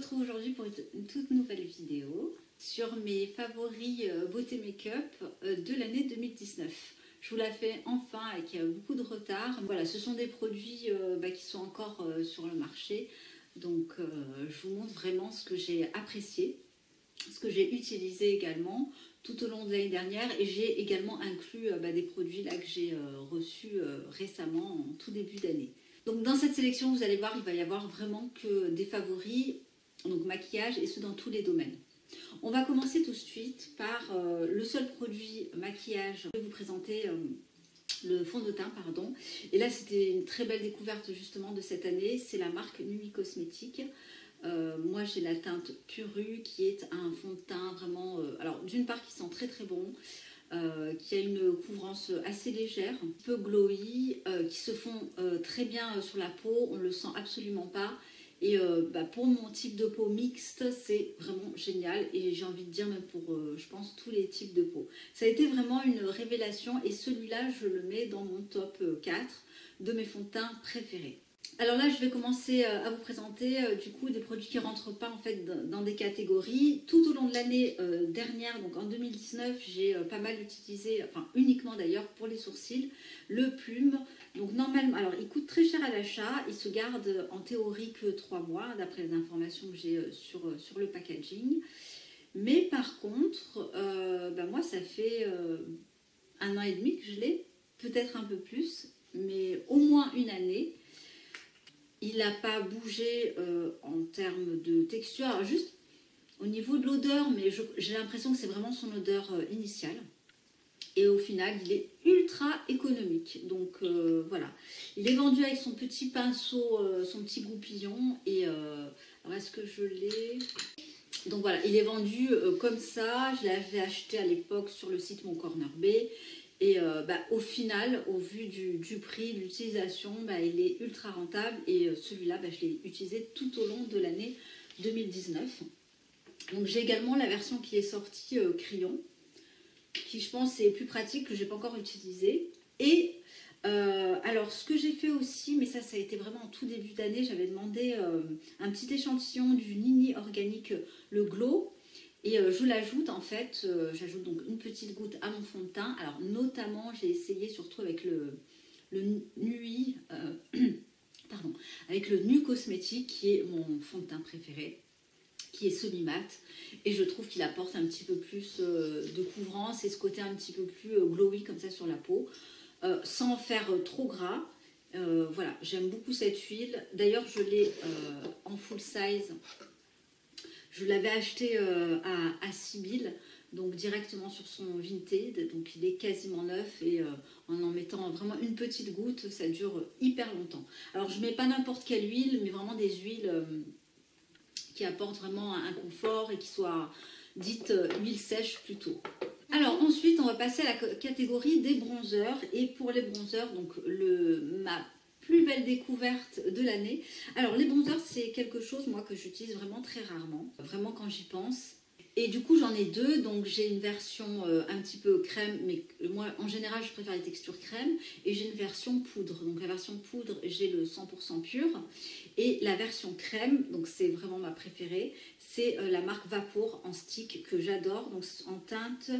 retrouve aujourd'hui pour une toute nouvelle vidéo sur mes favoris beauté make-up de l'année 2019. Je vous la fais enfin avec beaucoup de retard. Voilà, ce sont des produits qui sont encore sur le marché. Donc je vous montre vraiment ce que j'ai apprécié, ce que j'ai utilisé également tout au long de l'année dernière. Et j'ai également inclus des produits là que j'ai reçus récemment en tout début d'année. Donc dans cette sélection, vous allez voir, il va y avoir vraiment que des favoris, donc maquillage et ceux dans tous les domaines. On va commencer tout de suite par le seul produit maquillage. Je vais vous présenter le fond de teint, pardon. Et là, c'était une très belle découverte justement de cette année. C'est la marque Nuit Cosmétique. Moi, j'ai la teinte Puru qui est un fond de teint vraiment... alors, d'une part, qui sent très très bon. Qui a une couvrance assez légère, un peu glowy, qui se fond très bien sur la peau, on ne le sent absolument pas. Et pour mon type de peau mixte, c'est vraiment génial. Et j'ai envie de dire même pour, je pense, tous les types de peau. Ça a été vraiment une révélation et celui-là, je le mets dans mon top 4 de mes fonds de teint préférés. Alors là, je vais commencer à vous présenter du coup des produits qui ne rentrent pas en fait dans des catégories. Tout au long de l'année dernière, donc en 2019, j'ai pas mal utilisé, enfin uniquement d'ailleurs pour les sourcils, le Plume. Donc normalement, alors il coûte très cher à l'achat, il se garde en théorie que 3 mois, d'après les informations que j'ai sur le packaging. Mais par contre, moi ça fait 1 an et demi que je l'ai, peut-être un peu plus, mais au moins une année. Il n'a pas bougé en termes de texture, alors juste au niveau de l'odeur, mais j'ai l'impression que c'est vraiment son odeur initiale. Et au final, il est ultra économique. Donc voilà, il est vendu avec son petit pinceau, son petit goupillon. Et alors est-ce que je l'ai? Donc voilà, il est vendu comme ça. Je l'avais acheté à l'époque sur le site Mon Corner B. Et au final, au vu du prix, de l'utilisation, il est ultra rentable. Et celui-là, je l'ai utilisé tout au long de l'année 2019. Donc j'ai également la version qui est sortie crayon, qui je pense est plus pratique, que je n'ai pas encore utilisé. Et alors ce que j'ai fait aussi, mais ça a été vraiment en tout début d'année, j'avais demandé un petit échantillon du Nini Organique, le Glow. Et je l'ajoute en fait, j'ajoute donc une petite goutte à mon fond de teint. Alors notamment, j'ai essayé surtout avec le Nuit, avec le Nu Cosmétique qui est mon fond de teint préféré, qui est semi-mat. Et je trouve qu'il apporte un petit peu plus de couvrance et ce côté un petit peu plus glowy comme ça sur la peau, sans faire trop gras. Voilà, j'aime beaucoup cette huile. D'ailleurs, je l'ai en full size. Je l'avais acheté à Sibylle, donc directement sur son Vinted, donc il est quasiment neuf et en mettant vraiment une petite goutte, ça dure hyper longtemps. Alors je ne mets pas n'importe quelle huile, mais vraiment des huiles qui apportent vraiment un confort et qui soient dites huile sèche plutôt. Alors ensuite, on va passer à la catégorie des bronzers. Et pour les bronzers, donc ma plus belle découverte de l'année. Alors les bronzers, c'est quelque chose moi que j'utilise vraiment très rarement, vraiment quand j'y pense. Et du coup j'en ai deux, donc j'ai une version un petit peu crème, mais moi en général je préfère les textures crème, et j'ai une version poudre. Donc la version poudre, j'ai le 100% pur, et la version crème, donc c'est vraiment ma préférée, c'est la marque Vapour en stick que j'adore, donc en teinte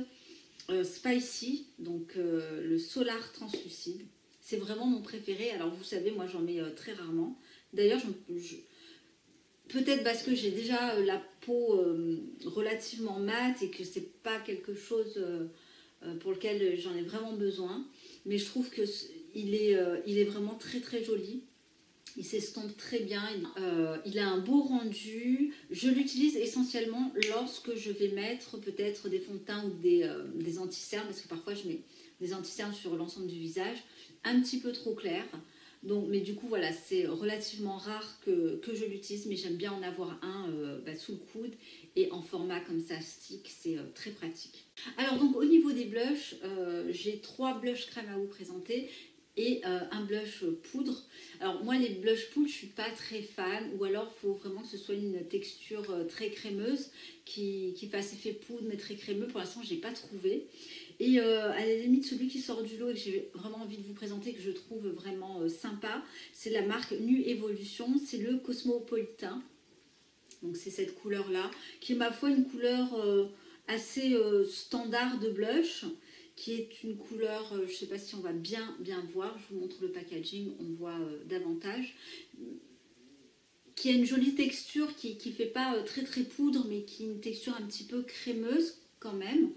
Spicy, donc le Solar translucide. C'est vraiment mon préféré. Alors vous savez, moi j'en mets très rarement. D'ailleurs, peut-être parce que j'ai déjà la peau relativement mate et que c'est pas quelque chose pour lequel j'en ai vraiment besoin. Mais je trouve que il est vraiment très très joli. Il s'estompe très bien, il a un beau rendu. Je l'utilise essentiellement lorsque je vais mettre peut-être des fonds de teint ou des anti-cernes, parce que parfois je mets des anti-cernes sur l'ensemble du visage, un petit peu trop clair. Donc, mais du coup voilà, c'est relativement rare que je l'utilise, mais j'aime bien en avoir un sous le coude et en format comme ça stick, c'est très pratique. Alors donc au niveau des blushs, j'ai 3 blushs crème à vous présenter et un blush poudre. Alors moi les blush poudre je suis pas très fan, ou alors il faut vraiment que ce soit une texture très crémeuse qui fasse effet poudre mais très crémeux. Pour l'instant j'ai pas trouvé. Et à la limite, celui qui sort du lot et que j'ai vraiment envie de vous présenter, que je trouve vraiment sympa, c'est la marque Nu Evolution, c'est le Cosmopolitain. Donc c'est cette couleur-là, qui est ma foi une couleur assez standard de blush, qui est une couleur, je ne sais pas si on va bien voir, je vous montre le packaging, on voit davantage, qui a une jolie texture, qui ne fait pas très très poudre, mais qui a une texture un petit peu crémeuse quand même,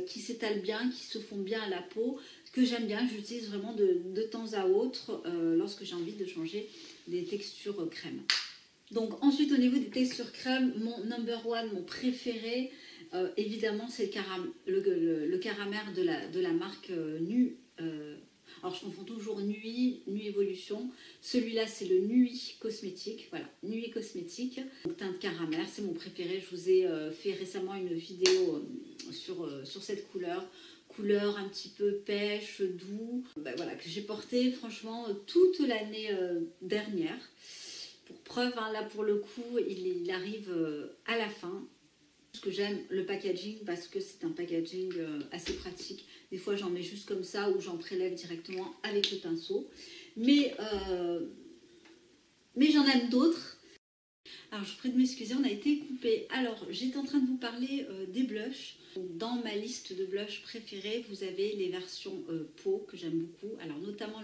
qui s'étale bien, qui se fond bien à la peau, que j'aime bien, que j'utilise vraiment de temps à autre lorsque j'ai envie de changer des textures crème. Donc ensuite au niveau des textures crème, mon number one, mon préféré, évidemment c'est le caramel de la marque Nuit. Alors je confonds toujours Nuit Evolution. Celui-là c'est le Nuit Cosmétique. Voilà, Nuit Cosmétique. Donc, teinte caramel, c'est mon préféré. Je vous ai fait récemment une vidéo sur cette couleur. Couleur un petit peu pêche, doux. Voilà, que j'ai porté franchement toute l'année dernière. Pour preuve, hein, là pour le coup, il arrive à la fin. Ce que j'aime, le packaging, parce que c'est un packaging assez pratique. Des fois, j'en mets juste comme ça ou j'en prélève directement avec le pinceau. Mais j'en aime d'autres. Alors, je prie de m'excuser, on a été coupé. Alors, j'étais en train de vous parler des blushs. Dans ma liste de blushs préférés, vous avez les versions peau que j'aime beaucoup. Alors, notamment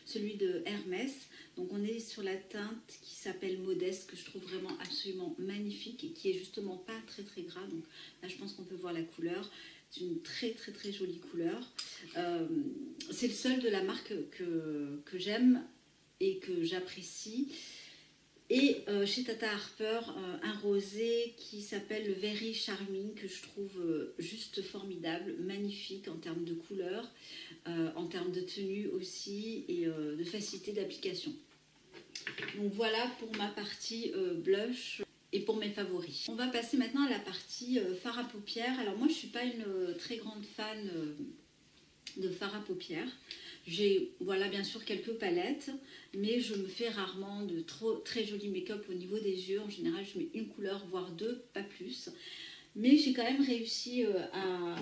celui de Hermès. Donc, on est sur la teinte qui s'appelle Modeste, que je trouve vraiment absolument magnifique et qui est justement pas très très gras. Donc, là, je pense qu'on peut voir la couleur. C'est une très très très jolie couleur. C'est le seul de la marque que j'aime et que j'apprécie. Et chez Tata Harper, un rosé qui s'appelle le Very Charming, que je trouve juste formidable, magnifique en termes de couleur, en termes de tenue aussi et de facilité d'application. Donc voilà pour ma partie blush et pour mes favoris. On va passer maintenant à la partie fard à paupières. Alors moi je ne suis pas une très grande fan de fard à paupières. J'ai, voilà, bien sûr quelques palettes, mais je me fais rarement de très jolis make-up au niveau des yeux. En général, je mets une couleur, voire deux, pas plus. Mais j'ai quand même réussi à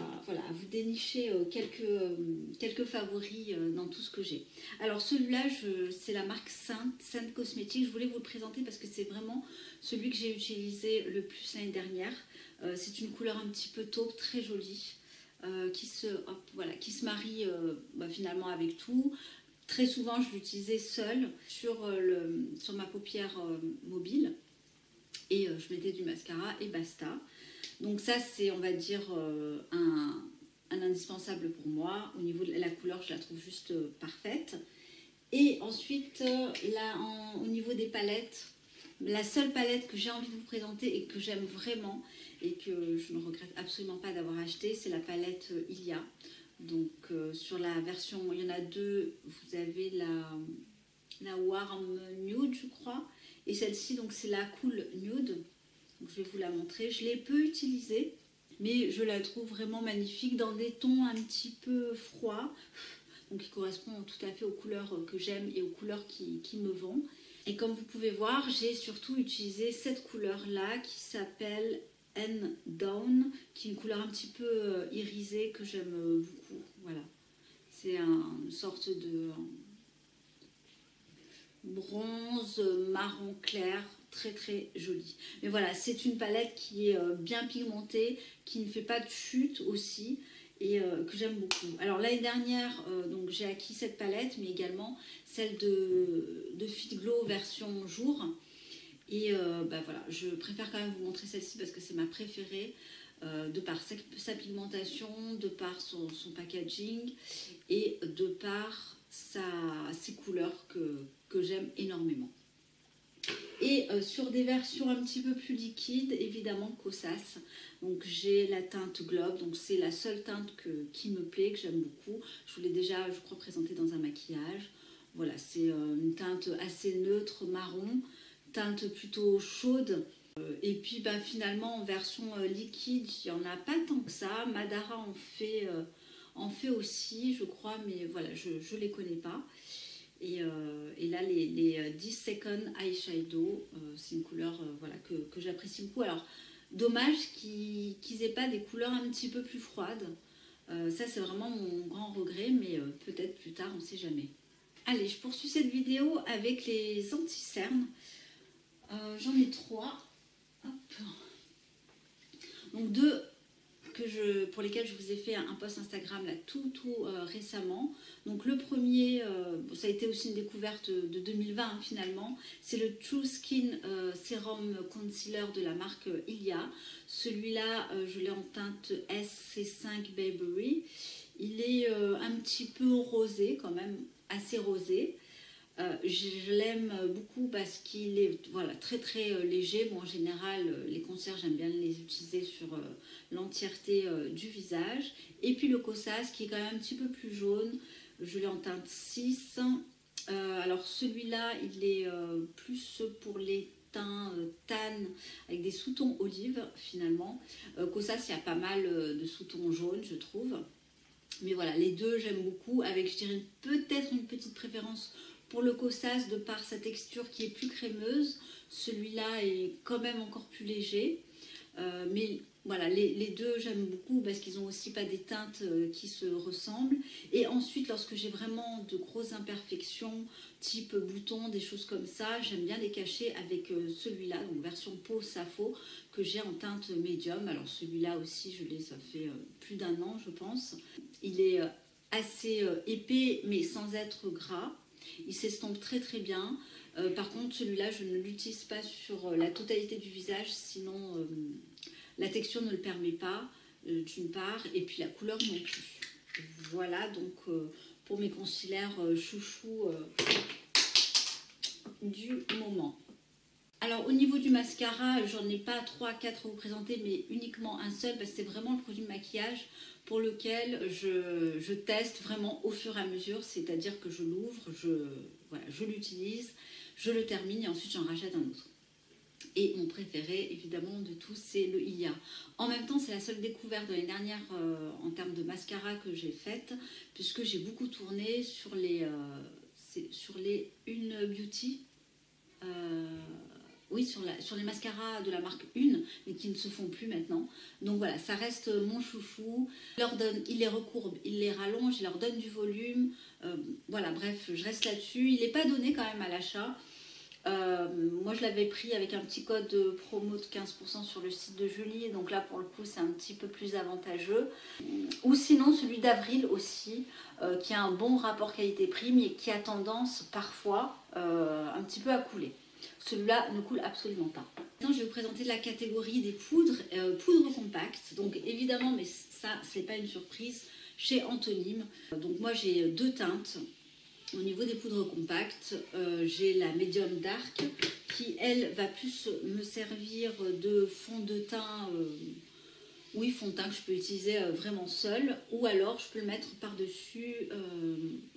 vous dénicher quelques favoris dans tout ce que j'ai. Alors celui-là, c'est la marque Sainte Cosmétique. Je voulais vous le présenter parce que c'est vraiment celui que j'ai utilisé le plus l'année dernière. C'est une couleur un petit peu taupe, très jolie. Qui se marie finalement avec tout. Très souvent, je l'utilisais seule sur ma paupière mobile et je mettais du mascara et basta. Donc ça, c'est, on va dire, un indispensable pour moi. Au niveau de la couleur, je la trouve juste parfaite. Et ensuite, au niveau des palettes, la seule palette que j'ai envie de vous présenter et que j'aime vraiment et que je ne regrette absolument pas d'avoir acheté, c'est la palette Ilia. Donc sur la version, il y en a deux, vous avez la Warm Nude je crois, et celle-ci donc c'est la Cool Nude. Donc, je vais vous la montrer, je l'ai peu utilisée, mais je la trouve vraiment magnifique dans des tons un petit peu froids, donc qui correspondent tout à fait aux couleurs que j'aime et aux couleurs qui me vont. Et comme vous pouvez voir, j'ai surtout utilisé cette couleur-là qui s'appelle N Down, qui est une couleur un petit peu irisée que j'aime beaucoup. Voilà, c'est une sorte de bronze marron clair, très très joli. Mais voilà, c'est une palette qui est bien pigmentée, qui ne fait pas de chute aussi, et que j'aime beaucoup. Alors l'année dernière, donc j'ai acquis cette palette, mais également celle de Fit Glow version jour. Et voilà, je préfère quand même vous montrer celle-ci parce que c'est ma préférée, de par sa pigmentation, de par son packaging et de par ses couleurs que j'aime énormément. Et sur des versions un petit peu plus liquides, évidemment Kosas. Donc j'ai la teinte Globe, donc c'est la seule teinte qui me plaît, que j'aime beaucoup. Je vous l'ai déjà, je crois, présentée dans un maquillage. Voilà, c'est une teinte assez neutre, marron, teinte plutôt chaude. Et puis finalement en version liquide, il n'y en a pas tant que ça. Madara en fait aussi, je crois, mais voilà, je ne les connais pas. Et là, les 10 Second Eyeshadow, c'est une couleur voilà, que j'apprécie beaucoup. Alors, dommage qu'ils n'aient pas des couleurs un petit peu plus froides. Ça, c'est vraiment mon grand regret, mais peut-être plus tard, on ne sait jamais. Allez, je poursuis cette vidéo avec les anti-cernes. J'en ai 3. Hop. Donc 2 pour lesquels je vous ai fait un post Instagram là, tout récemment. Donc le premier, ça a été aussi une découverte de 2020 hein, finalement, c'est le True Skin Serum Concealer de la marque Ilia. Celui-là, je l'ai en teinte SC5 Bayberry. Il est un petit peu rosé quand même, assez rosé. Je l'aime beaucoup parce qu'il est voilà, très léger. Bon, en général, les concerts, j'aime bien les utiliser sur l'entièreté du visage. Et puis le Kosas qui est quand même un petit peu plus jaune. Je l'ai en teinte 6. Alors celui-là, il est plus pour les teints tan avec des sous-tons olive finalement. Kosas, il y a pas mal de sous-tons jaunes, je trouve. Mais voilà, les deux, j'aime beaucoup. Avec, je dirais, peut-être une petite préférence pour le Kosas de par sa texture qui est plus crémeuse. Celui-là est quand même encore plus léger. Mais voilà, les deux j'aime beaucoup parce qu'ils n'ont aussi pas des teintes qui se ressemblent. Et ensuite, lorsque j'ai vraiment de grosses imperfections, type boutons, des choses comme ça, j'aime bien les cacher avec celui-là, donc version peau Safo, que j'ai en teinte médium. Alors celui-là aussi, ça fait plus d'1 an, je pense. Il est assez épais, mais sans être gras. Il s'estompe très bien. Par contre, celui-là, je ne l'utilise pas sur la totalité du visage, sinon la texture ne le permet pas, d'une part, et puis la couleur non plus. Voilà, donc pour mes concealers chouchou du moment. Alors au niveau du mascara, j'en ai pas 3-4 à vous présenter, mais uniquement un seul, parce que c'est vraiment le produit de maquillage pour lequel je teste vraiment au fur et à mesure, c'est-à-dire que je l'ouvre, je l'utilise, je le termine et ensuite j'en rachète un autre. Et mon préféré évidemment de tous, c'est le Ilia. En même temps, c'est la seule découverte de l'année dernière en termes de mascara que j'ai faite, puisque j'ai beaucoup tourné sur les Une Beauty. Oui, sur les mascaras de la marque Une, mais qui ne se font plus maintenant. Donc voilà, ça reste mon chouchou. Il les recourbe, il les rallonge, il leur donne du volume. Voilà, bref, je reste là-dessus. Il n'est pas donné quand même à l'achat. Moi, je l'avais pris avec un petit code de promo de 15% sur le site de Julie. Donc là, pour le coup, c'est un petit peu plus avantageux. Ou sinon, celui d'Avril aussi, qui a un bon rapport qualité-prix, mais qui a tendance parfois un petit peu à couler. Celui-là ne coule absolument pas. Maintenant, je vais vous présenter la catégorie des poudres, poudres compactes. Donc évidemment, mais ça, c'est pas une surprise, chez Antonyme. Donc moi, j'ai 2 teintes. Au niveau des poudres compactes, j'ai la Medium Dark qui, elle, va plus me servir de fond de teint, oui, fond de teint que je peux utiliser vraiment seul, ou alors je peux le mettre par-dessus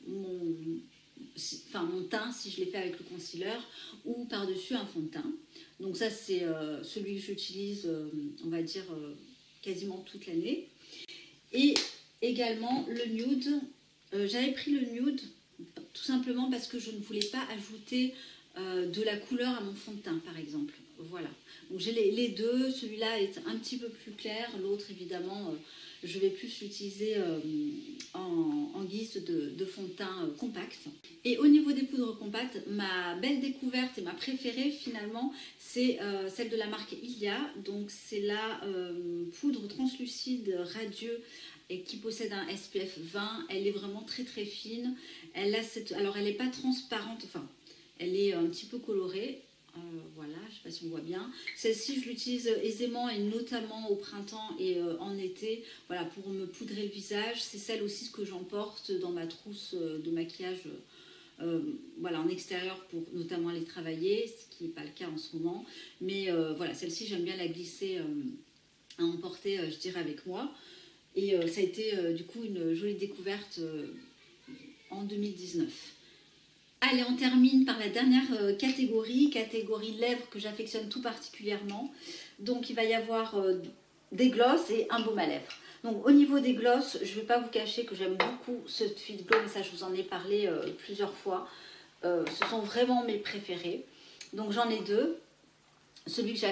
mon teint si je l'ai fait avec le concealer, ou par-dessus un fond de teint. Donc ça, c'est celui que j'utilise, on va dire, quasiment toute l'année. Et également le nude. J'avais pris le nude tout simplement parce que je ne voulais pas ajouter de la couleur à mon fond de teint, par exemple. Voilà. Donc j'ai les deux. Celui-là est un petit peu plus clair. L'autre, évidemment, je vais plus l'utiliser en guise de fond de teint compact. Et au niveau des poudres compactes, ma belle découverte et ma préférée, finalement, c'est celle de la marque Ilia. Donc c'est la poudre translucide radieux et qui possède un SPF 20. Elle est vraiment très fine. Alors elle n'est pas transparente, enfin elle est un petit peu colorée. Voilà, je ne sais pas si on voit bien. Celle-ci, je l'utilise aisément et notamment au printemps et en été, voilà, pour me poudrer le visage. C'est celle aussi que j'emporte dans ma trousse de maquillage, voilà, en extérieur pour notamment aller travailler, ce qui n'est pas le cas en ce moment. Mais voilà, celle-ci, j'aime bien la glisser à emporter, je dirais, avec moi. Et ça a été du coup une jolie découverte en 2019. Allez, on termine par la dernière catégorie lèvres que j'affectionne tout particulièrement. Donc il va y avoir des glosses et un baume à lèvres. Donc au niveau des glosses, je ne vais pas vous cacher que j'aime beaucoup ce Fit Glow, mais ça je vous en ai parlé plusieurs fois. Ce sont vraiment mes préférés. Donc j'en ai 2. Celui que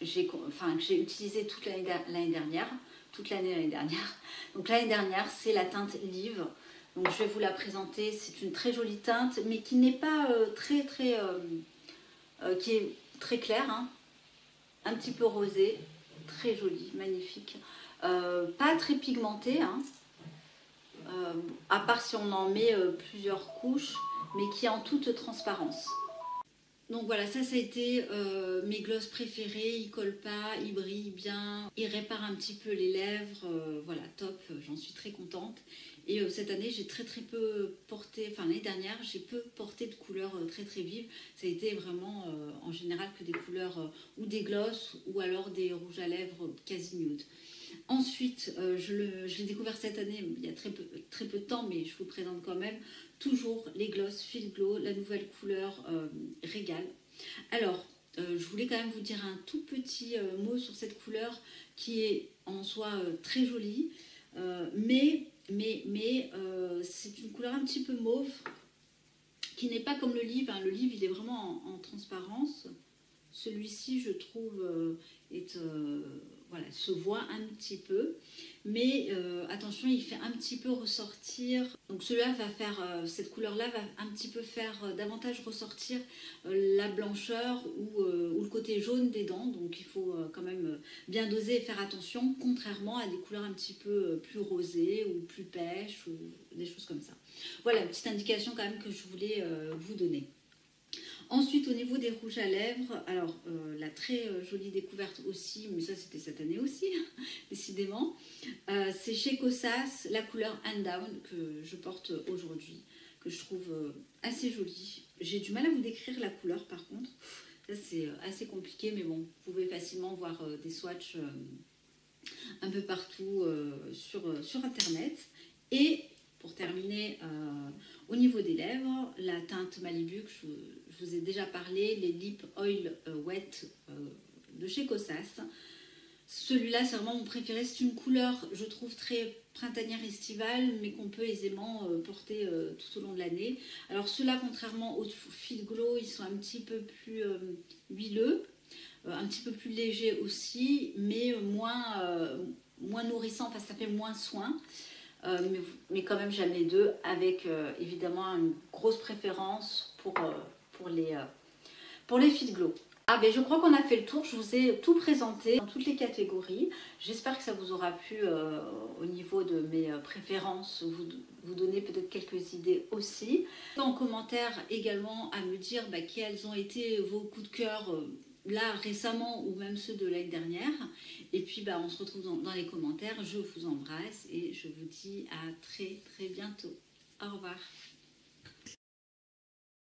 j'ai utilisé toute l'année dernière. Donc l'année dernière, c'est la teinte Live. Donc je vais vous la présenter. C'est une très jolie teinte, mais qui n'est pas très qui est très clair, hein, un petit peu rosé, très joli, magnifique. Pas très pigmenté, hein, à part si on en met plusieurs couches, mais qui est en toute transparence. Donc voilà, ça a été mes glosses préférés. Ils collent pas, ils brillent bien, ils réparent un petit peu les lèvres. Voilà, top, j'en suis très contente. Et cette année, j'ai très peu porté, enfin l'année dernière, j'ai peu porté de couleurs très vives. Ça a été vraiment en général que des couleurs ou des glosses ou alors des rouges à lèvres quasi nude. Ensuite, je l'ai découvert cette année, il y a très peu de temps, mais je vous présente quand même toujours les glosses Feel Glow, la nouvelle couleur Régal. Alors, je voulais quand même vous dire un tout petit mot sur cette couleur qui est en soi très jolie, mais c'est une couleur un petit peu mauve qui n'est pas comme le livre. Hein. Le livre, il est vraiment en transparence. Celui-ci, je trouve, voilà, se voit un petit peu. Mais attention, il fait un petit peu ressortir. Donc celui-là va faire, cette couleur-là va un petit peu faire davantage ressortir la blancheur ou le côté jaune des dents. Donc il faut quand même bien doser et faire attention, contrairement à des couleurs un petit peu plus rosées ou plus pêches ou des choses comme ça. Voilà, une petite indication quand même que je voulais vous donner. Ensuite, au niveau des rouges à lèvres, alors la très jolie découverte aussi, mais ça c'était cette année aussi, décidément, c'est chez Kosas, la couleur Hand Down que je porte aujourd'hui, que je trouve assez jolie. J'ai du mal à vous décrire la couleur par contre, ça c'est assez compliqué, mais bon, vous pouvez facilement voir des swatchs un peu partout sur internet. Et pour terminer, au niveau des lèvres, la teinte Malibu que je vous ai déjà parlé, les Lip Oil Wet de chez Kosas. Celui-là, c'est vraiment mon préféré. C'est une couleur, je trouve, très printanière estivale, mais qu'on peut aisément porter tout au long de l'année. Alors ceux-là, contrairement aux Feel Glow, ils sont un petit peu plus huileux, un petit peu plus légers aussi, mais moins nourrissant, parce que ça fait moins soin. Mais quand même j'aime les deux, avec évidemment une grosse préférence pour les Feel Glow. Ah ben je crois qu'on a fait le tour, je vous ai tout présenté dans toutes les catégories. J'espère que ça vous aura plu au niveau de mes préférences, vous donner peut-être quelques idées aussi. En commentaire également à me dire quels ont été vos coups de cœur là récemment ou même ceux de l'année dernière. Et puis on se retrouve dans les commentaires. Je vous embrasse et je vous dis à très bientôt. Au revoir.